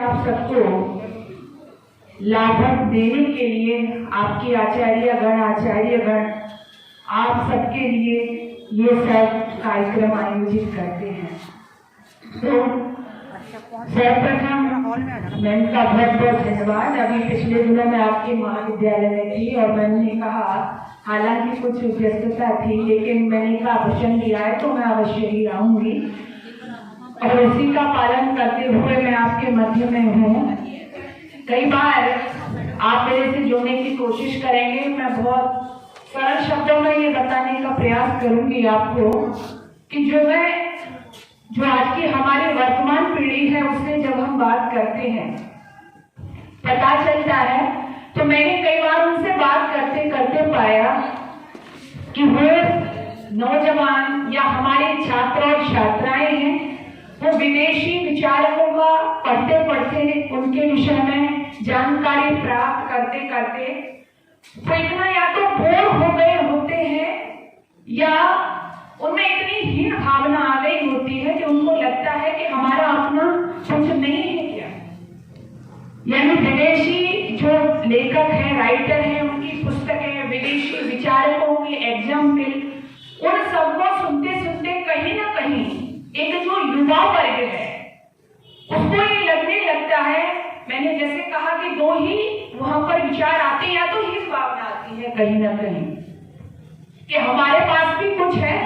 आप सबको लाभक देने के लिए आपके आचार्यगण आप सबके लिए ये सब कार्यक्रम आयोजित करते हैं। तो सर्वप्रथम मैं इनका बहुत बहुत धन्यवाद। अभी पिछले दिनों में आपके महाविद्यालय में थी और मैंने कहा, हालांकि कुछ व्यस्तता थी, लेकिन मैंने कहा वचन दिया है तो मैं अवश्य ही रहूंगी और उसी का पालन करते हुए मैं आपके मध्य में हूँ। कई बार आप मेरे से जुड़ने की कोशिश करेंगे, मैं बहुत सरल शब्दों में ये बताने का प्रयास करूंगी आपको कि जो आज की हमारी वर्तमान पीढ़ी है उससे जब हम बात करते हैं पता चलता है, तो मैंने कई बार उनसे बात करते करते पाया कि वो नौजवान या हमारे छात्र और छात्राएं हैं, वो विदेशी विचारकों का पढ़ते पढ़ते उनके विषय में जानकारी प्राप्त करते करते वो इतना या तो बोर हो गए होते हैं या उनमें इतनी हीन भावना आ गई होती है कि उनको लगता है कि हमारा अपना कुछ नहीं है क्या। यानी विदेशी जो लेखक है, राइटर है, उनकी पुस्तकें, विदेशी विचारकों की एग्जाम्पल, उन सबको सुनते सुनते कहीं ना कहीं एक जो युवा वर्ग है उसको ये लगने लगता है, मैंने जैसे कहा कि दो ही वहां पर विचार आते, या तो ही भावना आती है कहीं ना कहीं कि हमारे पास भी कुछ है,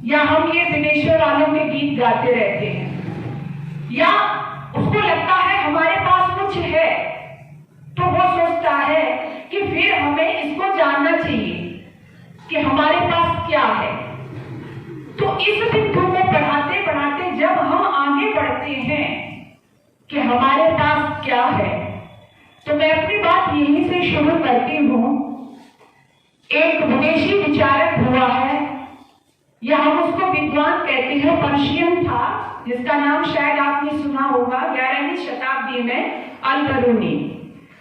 या हम ये विदेशों वालों के गीत गाते रहते हैं, या उसको लगता है हमारे पास कुछ है, तो वो सोचता है कि फिर हमें इसको जानना चाहिए कि हमारे पास क्या है। तो इस बिंदु को पढ़ाते पढ़ाते जब हम आगे बढ़ते हैं कि हमारे पास क्या है, तो मैं अपनी बात यहीं से शुरू करती हूँ। एक विदेशी विचारक हुआ है, या हम उसको विद्वान कहते हैं, पर्शियन था, जिसका नाम शायद आपने सुना होगा, 11वीं शताब्दी में अल-बरूनी,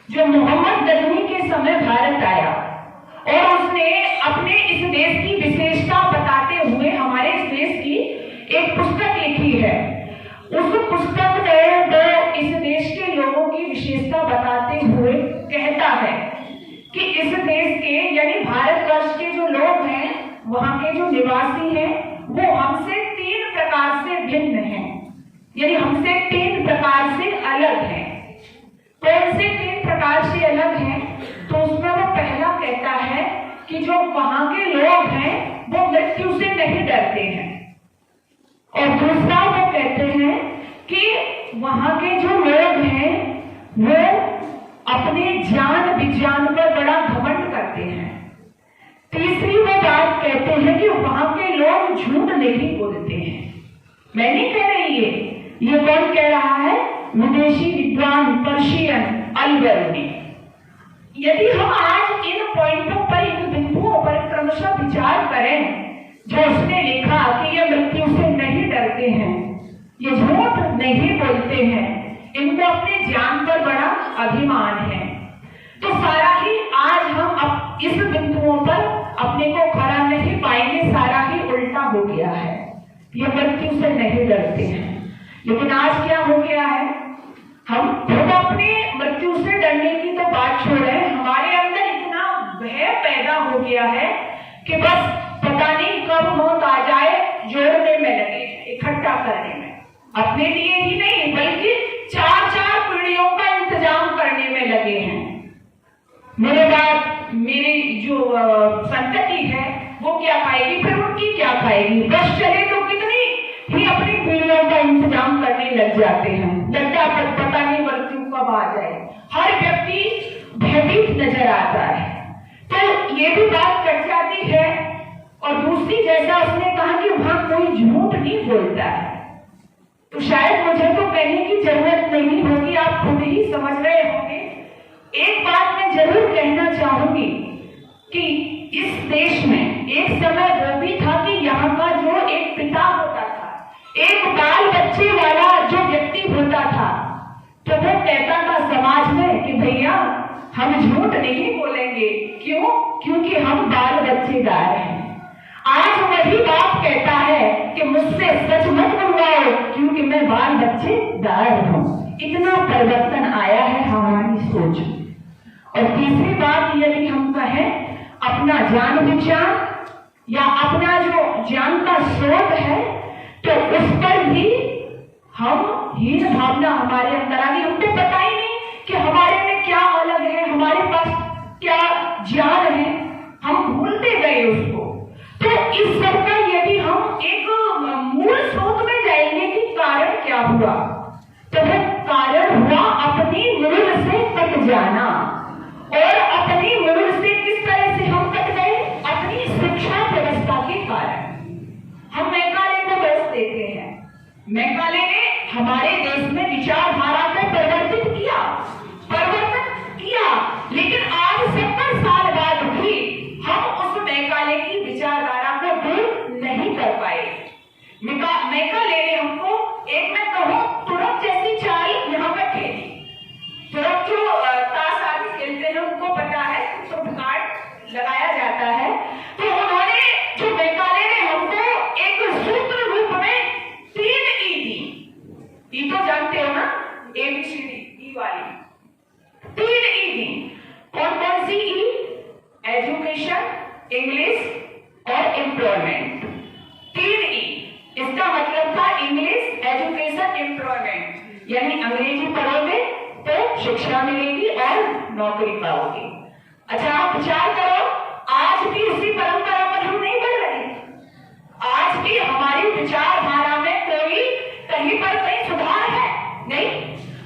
जो मोहम्मद गजनी के समय भारत आया और उसने अपने इस देश की विशेषता बताते हुए हमारे इस देश की एक पुस्तक लिखी है। उस पुस्तक में वो इस देश के लोगों की विशेषता बताते हुए कहता है कि इस देश के यानी भारतवर्ष के जो लोग हैं, वहां के जो निवासी हैं, वो हमसे 3 प्रकार से भिन्न हैं, यानी हमसे 3 प्रकार से अलग हैं। कौन से 3 प्रकार से अलग हैं? तो उसमें वो पहला कहता है कि जो वहां के लोग हैं वो मृत्यु से नहीं डरते हैं, और दूसरा वो कहते हैं कि वहां के जो लोग हैं वो अपने जान विज्ञान पर बड़ा घमंड करते हैं। तीसरी वो बात कहते हैं कि वहां के लोग झूठ नहीं बोलते हैं। मैं नहीं कह रही ये कौन कह रहा है? विदेशी विद्वान पर्शियन अल-बरूनी। यदि हम आज इन पॉइंटों पर, इन बिंदुओं पर क्रमशः विचार करें, जो उसने लिखा कि ये मृत्यु से नहीं डरते हैं, ये झूठ नहीं बोलते हैं, इनको अपने जान पर बड़ा अभिमान है, तो सारा ही आज हम इस बिंदुओं पर अपने को खड़ा नहीं पाएंगे, सारा ही उल्टा हो गया है। ये मृत्यु से नहीं डरते हैं, लेकिन आज क्या हो गया है, हम खुद अपने मृत्यु से डरने की तो बात छोड़े, हमारे अंदर इतना भय पैदा हो गया है कि बस पता नहीं कब मौत आ जाए, जोड़ने में लगे, इकट्ठा करने में, अपने लिए ही नहीं बल्कि 4-4 पीढ़ियों का इंतजाम करने में लगे हैं। मेरे बाद मेरी जो संतति है वो क्या खाएगी, फिर उनकी क्या खाएगी, बस चले तो कितनी ही अपनी पीढ़ियों का इंतजाम करने लग जाते हैं, लगता पता नहीं मृत्यु कब आ जाए, हर व्यक्ति भयभीत नजर आता है। तो ये भी बात कट जाती है। और दूसरी, जैसा उसने कहा कि वहां कोई झूठ नहीं बोलता है, तो शायद मुझे तो कहने की जरूरत नहीं होगी, आप खुद ही समझ रहे होंगे। एक बात मैं जरूर कहना चाहूंगी कि इस देश में एक समय वो भी था कि यहाँ का जो एक पिता होता था, एक बाल बच्चे वाला जो व्यक्ति होता था, तो वो कहता था समाज में कि भैया हम झूठ नहीं बोलेंगे। क्यों? क्योंकि हम बाल बच्चेदार हैं। आज वही बाप कहता है कि मुझसे सच मत बनवाओ, क्योंकि मैं बाल बच्चेदार हूँ। इतना परिवर्तन आया है हमारी सोच में। और तीसरी बात, यदि हम कहें अपना ज्ञान विज्ञान या अपना जो ज्ञान का स्रोत है, तो उस पर भी हम हीन भावना हमारे अंदर आ गई। हमको पता ही नहीं कि हमारे में क्या अलग है, हमारे पास क्या ज्ञान है, हम भूलते गए उसको। तो इस सब का यदि हम एक मूल स्रोत में जाएंगे कि कारण क्या हुआ, तो वो कारण हुआ अपनी मूल से कट जाना। और अपनी मूल से किस तरह से हम कट गए? अपनी शिक्षा व्यवस्था के कारण। हम मैकाले को दोष देते हैं। मैकाले ने हमारे देश में विचारधारा को परिवर्तन किया, लेकिन आज 70 साल बाद भी हम उस मैकाले की विचारधारा को दूर नहीं कर पाए। मैकाले ने हमको एक मैं कहूं तुरंत जैसी चाल यहाँ पर खेली। तुरंत जो ताश आदि खेलते हैं उनको पता है, तो कार्ड लगाया जाता है। तो उन्होंने जो मैकाले ने हमको एक सूत्र रूप में 3 ई दी। ई तो जानते हो ना, ABCD ई वाली 3 ई दी। कौन कौन सी ई? एजुकेशन, इंग्लिश और एम्प्लॉयमेंट। 3 ई। इसका मतलब था इंग्लिश, एजुकेशन, एम्प्लॉयमेंट, यानी अंग्रेजी पढ़ोगे तो शिक्षा मिलेगी और नौकरी पाओगे। अच्छा, आप विचार करो, आज भी उसी परंपरा पर हम नहीं बढ़ रहे। आज भी हमारी विचारधारा में कोई कहीं पर कहीं सुधार है नहीं।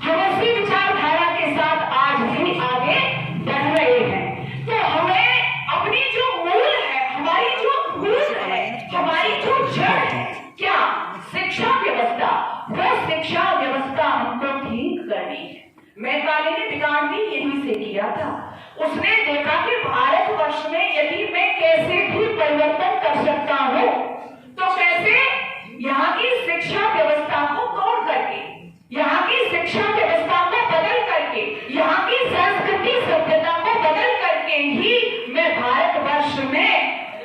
हम उसी विचारधारा के साथ आज भी आगे बढ़ रहे हैं। तो हमें अपनी जो मूल है, हमारी जो मूल है, हमारी जो जड़ है, क्या? शिक्षा व्यवस्था। वो शिक्षा व्यवस्था हमको ठीक करनी है। मैकाले ने बिगाड़ भी यहीं से किया था। उसने देखा कि भारतवर्ष में यदि मैं कैसे भी परिवर्तन कर सकता हूं, तो कैसे यहाँ की शिक्षा व्यवस्था को तोड़ करके, यहाँ की शिक्षा व्यवस्था को बदल करके, यहाँ की संस्कृति सभ्यता को बदल करके ही मैं भारतवर्ष में,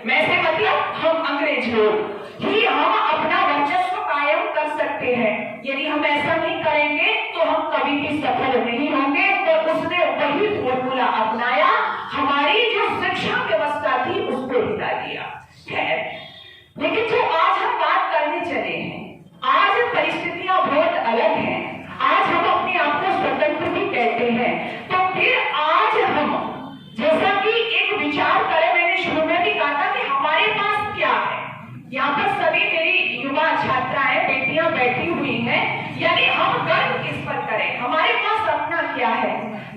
मैं से मतलब हम अंग्रेज लोग ही हम अपना वर्चस्व कायम कर सकते हैं। यदि हम ऐसा नहीं करेंगे तो हम कभी भी सफल नहीं होंगे। तो उसने वही फॉर्मूला अपनाया, हमारी जो शिक्षा व्यवस्था थी उसको हिला दिया। खैर, लेकिन जो आज हम बात करने चले हैं, आज परिस्थितियां बहुत अलग हैं। आज हम अपने आप को स्वतंत्र भी कहते हैं। तो फिर आज हम जैसा कि एक विचार करें, मैंने शुरू में भी कहा था कि हमारे पास क्या है। यहाँ पर सभी मेरी युवा छात्राएं, बेटियां बैठी हुई हैं, यानी हम गर्व किस पर करें, हमारे पास अपना क्या है।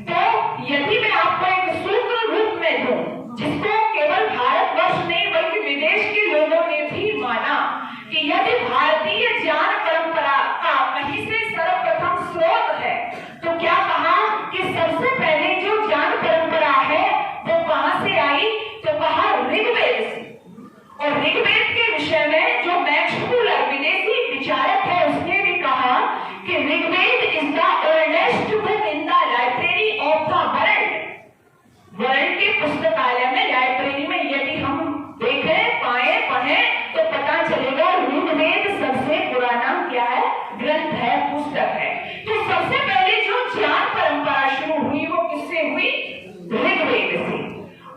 तो यदि मैं आपको एक सूत्र रूप में दूं, जिसको केवल भारतवर्ष नहीं बल्कि विदेश के लोगों ने भी माना कि यदि भारतीय ज्ञान परंपरा का कहीं से सर्वप्रथम स्रोत है, तो क्या कहा कि सबसे पहले जो ज्ञान परंपरा है वो कहां से आई? तो कहा ऋग्वेद से। और ऋग्वेद के विषय में जो मैक्स मूलर विदेशी विचारक है, उसने भी कहा कि Rigveda is the oldest book in the library of the world. World के पुस्तकालय में, लाइब्रेरी में यदि हम देखें, पाएं, पढ़ें तो पता चलेगा ऋग्वेद सबसे पुराना क्या है? ग्रंथ है, पुस्तक है। तो सबसे पहले जो ज्ञान परंपरा शुरू हुई वो किससे हुई? ऋग्वेद से।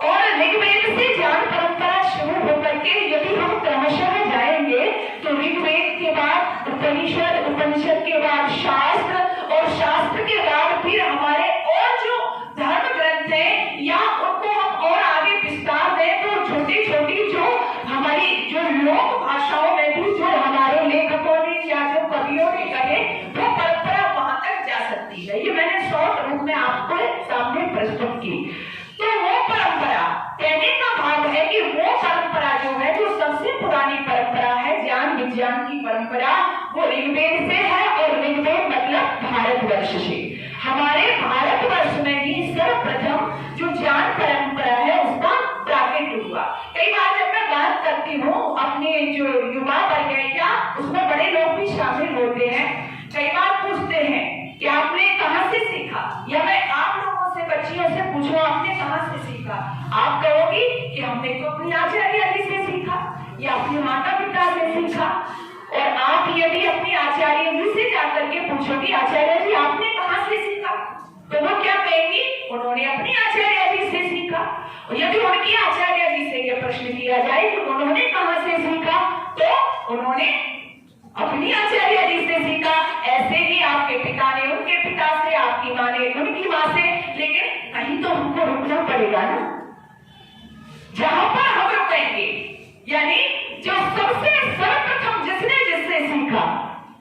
और ऋग्वेद से ज्ञान परंपरा शुरू होकर के यदि हम क्रमशः जाएंगे तो ऋग्वेद के बाद उपनिषद, उपनिषद के बाद शास्त्र, और शास्त्र के बाद फिर हमारे और जो धर्म ग्रंथ हैं, या उनको हम और आगे विस्तार दें तो छोटी छोटी जो हमारी जो लोक भाषाओं में भी जो हमारे लेखकों ने या जो कवियों ने कहे, वो परंपरा वहां तक जा सकती है। ये मैंने शॉर्ट रूप में आपको सामने प्रस्तुत की। तो वो परंपरा, कहने का भाव है कि वो परंपरा जो है, जो सबसे पुरानी परंपरा है ज्ञान विज्ञान की परंपरा, वो ऋग्वेद से है। और ऋग्वेद मतलब भारतवर्ष से। हमारे भारतवर्ष में ही सर्वप्रथम जो ज्ञान परंपरा है उसका प्राकट्य हुआ। कई बार जब मैं बात करती हूँ अपने जो युवा वर्ग है, क्या उसमें बड़े लोग भी शामिल होते हैं, कई बार पूछते हैं कि आपने कहाँ से सीखा, या मैं आप लोगों से, बच्चियों से पूछूं आपने कहाँ से सीखा? आप कहोगी कि हमने तो अपनी आचार्य जी से सीखा या अपने माता पिता से सीखा। और आप यदि अपनी आचार्य जी से जाकर के पूछोगी, आचार्य जी आपने तो वो क्या कहेंगी? उन्होंने अपनी आचार्य जी से सीखा। और यदि उनकी आचार्य जी से यह प्रश्न किया जाए कि उन्होंने कहां से सीखा, तो उन्होंने अपनी आचार्य जी से सीखा। ऐसे ही आपके पिता ने उनके पिता से, आपकी माँ ने उनकी माँ से, लेकिन कहीं तो हमको रुकना पड़ेगा ना, जहां पर हम रुकेंगे। यानी जो सबसे सर्वप्रथम जिसने जिससे सीखा,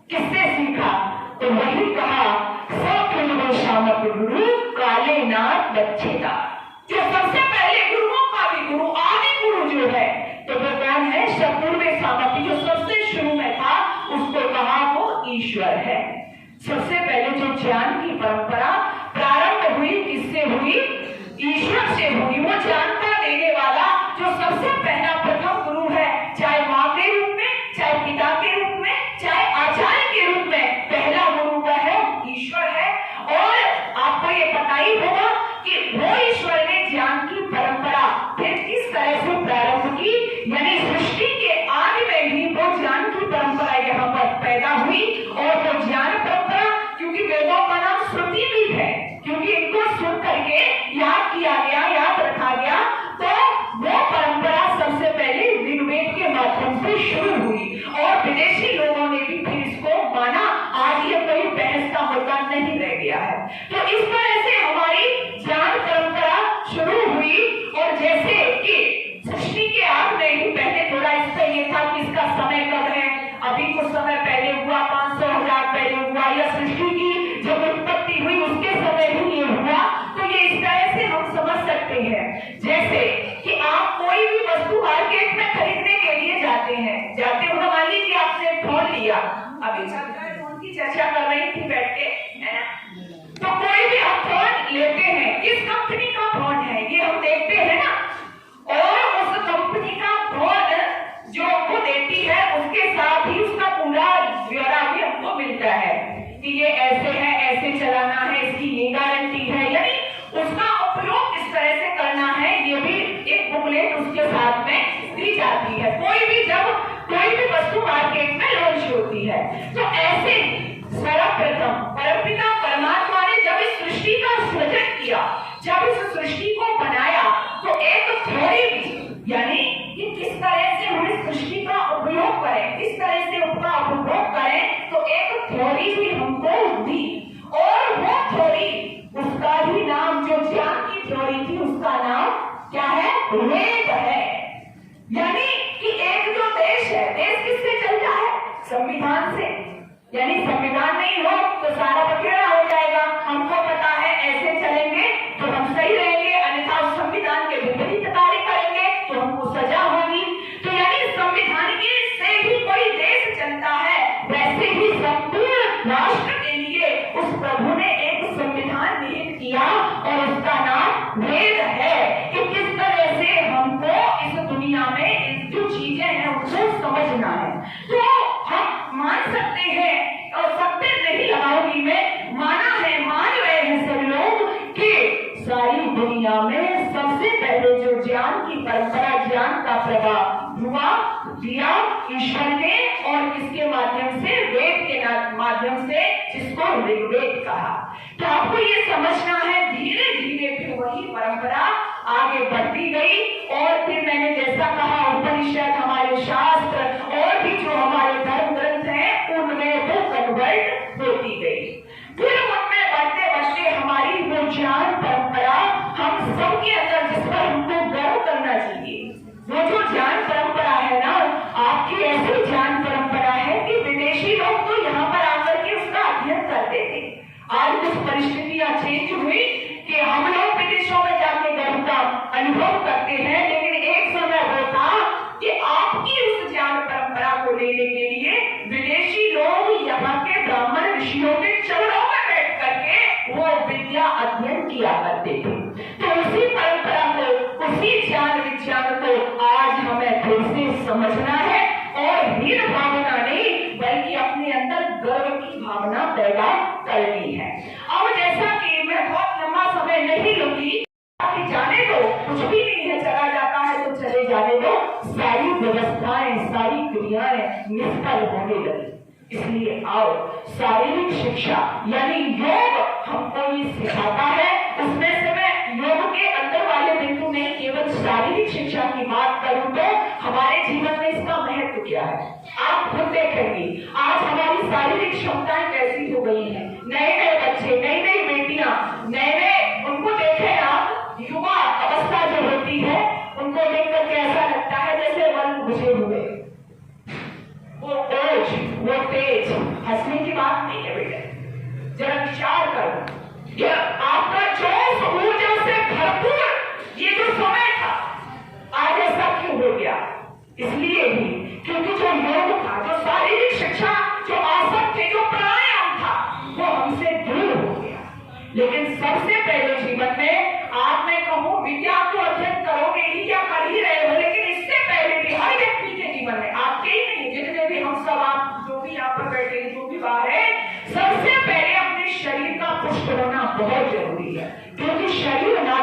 किससे सीखा? तो वही कहा सकुलु शामक गुरु काले नाथ बच्चेदा। जो सबसे पहले गुरुओं का भी गुरु, आदि गुरु जो है, तो वो कौन है? सकुलु शामक, जो सबसे शुरू में था, उसको कहा वो ईश्वर है। सबसे पहले जो ज्ञान की परंपरा प्रारंभ हुई, किससे हुई? ईश्वर से हुई। वो ज्ञान का देने वाला जो सबसे पहला प्रथम गुरु है, चाहे माँ के रूप में, चाहे पिता के रूप में, चाहे आचार्य के रूप में, पहला गुरु का है ईश्वर है। और आपको ये पता ही होगा कि वो ईश्वर ने ज्ञान की परंपरा फिर किस तरह से प्रारंभ की। यानी सृष्टि के आदि में ही वो ज्ञान की परंपरा यहाँ पर पैदा हुई। और वो ज्ञान परंपरा, क्योंकि वेदों का नाम श्रुति भी है, क्योंकि इनको सुन करके याद किया गया, याद रखा गया, तो वो परंपरा सबसे पहले ऋग्वेद के माध्यम से शुरू हुई। और विदेशी लोगों ने भी फिर इसको माना। आज ये कोई बहस का मुद्दा नहीं रह गया है। तो इस तरह से हमारी ज्ञान परंपरा शुरू हुई। और जैसे कि सृष्टि के आग में ही पहले थोड़ा इसका ये था कि इसका समय कब है, अभी कुछ समय पहले हुआ, 500,000 पहले हुआ, या सृष्टि की जब उत्पत्ति हुई उसके समय ही ये हुआ। तो ये इस तरह से हम समझ सकते हैं। जैसे कि आप कोई भी वस्तु मार्केट में खरीदने के लिए जाते हैं, जाते हो, मान लीजिए आपने फोन लिया, अभी फोन की चर्चा कर रही थी बैठ के, है ना? तो कोई भी हम फोन लेते हैं, किस कंपनी का फोन है ये हम देखते हैं ना। और उस कंपनी का फोन जो हमको देती है, उसके साथ ही उसका पूरा ब्यौरा भी हमको मिलता है कि ये ऐसे है, ऐसे चलाना है, इसकी ये गारंटी है। यानी उसका उपयोग किस तरह से करना है, ये भी एक बुकलेट उसके साथ में दी जाती है। कोई भी जब कोई भी वस्तु मार्केट में लॉन्च होती है, तो ऐसे सर्वप्रथम परमपिता परमात्मा ने जब इस सृष्टि का सृजन किया, जब इस सृष्टि को बनाया, तो एक थोड़ी भी, यानी कि किस तरह से हम इस सृष्टि का उपयोग करें, किस तरह से उसका उपभोग करें, तो एक थोड़ी भी हमको दी। और वो थोड़ी, उसका ही नाम, जो ज्ञान की थ्योरी थी, उसका नाम क्या है? वेद है। यानी कि एक जो देश है, देश किससे चलता है? संविधान से। यानी संविधान नहीं हो तो सारा बखेड़ा हो जाएगा। हमको पता है ऐसे चलेंगे तो हम सही रहेंगे, अन्यथा उस संविधान के विपरीत कार्य करेंगे तो हमको सजा होगी। तो यानी संविधान के से ही कोई देश चलता है, वैसे ही संपूर्ण राष्ट्र के लिए उस प्रभु ने एक संविधान निहित किया, और उसका नाम वेद है। कि किस तरह से हमको इस दुनिया में जो चीजें हैं उनको समझना है। तो हम मान सकते हैं, और सकते नहीं लगाऊंगी मैं, माना है, मान रहे हैं सब लोग कि सारी दुनिया में सबसे पहले जो ज्ञान की परंपरा, ज्ञान का प्रभाव हुआ, दिया ईश्वर ने। और किसके माध्यम से? वेद के माध्यम से, जिसको ऋग्वेद कहा। तो आपको ये समझना है, धीरे धीरे फिर वही परंपरा आगे बढ़ती गई। और फिर मैंने जैसा कहा, उपनिषद, हमारे शास्त्र और भी जो हमारे धर्म ग्रंथ हैं, उनमें वो कन्वर्ट होती गई। फिर उनमें बढ़ते बढ़ते हमारी वो ज्ञान परंपरा, हम सबके अंदर, जिस पर हमको गर्व करना चाहिए, वो जो ज्ञान परंपरा है ना, आपकी ऐसी ज्ञान परंपरा है कि विदेशी लोग तो यहाँ पर आकर के उसका अध्ययन करते थे। आज कुछ परिस्थितियां चेंज हुई कि हम लोग विदेशों में जाके गर्व का अनुभव करते हैं, लेकिन एक समय होता कि आपकी उस ज्ञान परंपरा को लेने के लिए विदेशी लोग यहाँ के ब्राह्मण ऋषियों के चरणों में बैठ करके वो विद्या अध्ययन किया करते थे। तो उसी परंपरा को, उसी ज्ञान विज्ञान को आज हमें फिर से समझना है, और हीन भावना नहीं बल्कि अपने अंदर गर्व की भावना पैदा करनी है। अब जैसा कि मैं बहुत लंबा समय नहीं लूंगी, जाने दो, कुछ भी नहीं है, चला जाता है तो चले जाने दो, सारी व्यवस्थाएं, सारी क्रियाएं निष्फल होने लगी। इसलिए आओ, शारीरिक शिक्षा यानी योग हमको कोई सिखाता है, उसमें से मैं योग के अंदर वाले बिंदु नहीं, केवल शारीरिक शिक्षा की बात करूं तो हमारे जीवन में इसका महत्व क्या है आप खुद देखेंगे। आज हमारी शारीरिक क्षमताएं कैसी हो गई हैं। नए नए बच्चे, नई नई बेटियां, नए नए उनको देखे आप, युवा अवस्था जो होती है उनको देख करके ऐसा लगता है जैसे वन घुसे हुए। वो ओज, वो तेज, हंसने की बात नहीं है बेटा, जरा विचार करो। ये आपका जोश ऊर्जा से भरपूर ये जो समय था, आज ऐसा क्यों हो गया? इसलिए ही क्योंकि जो योग था, जो शारीरिक शिक्षा, जो आसन थे, जो प्राणायाम था, वो हमसे दूर हो गया। लेकिन सबसे पहले जीवन में आप मैं कहूं विद्या को अध्ययन करोगे ही या कर ही रहे हो, लेकिन इससे पहले भी हर व्यक्ति के जीवन में, आपके ही नहीं, जितने भी हम सब, आप जो भी यहाँ पर बैठे हैं, जो भी बाहर है, सबसे पहले अपने शरीर का पुष्ट होना बहुत जरूरी है। क्योंकि शरीर ना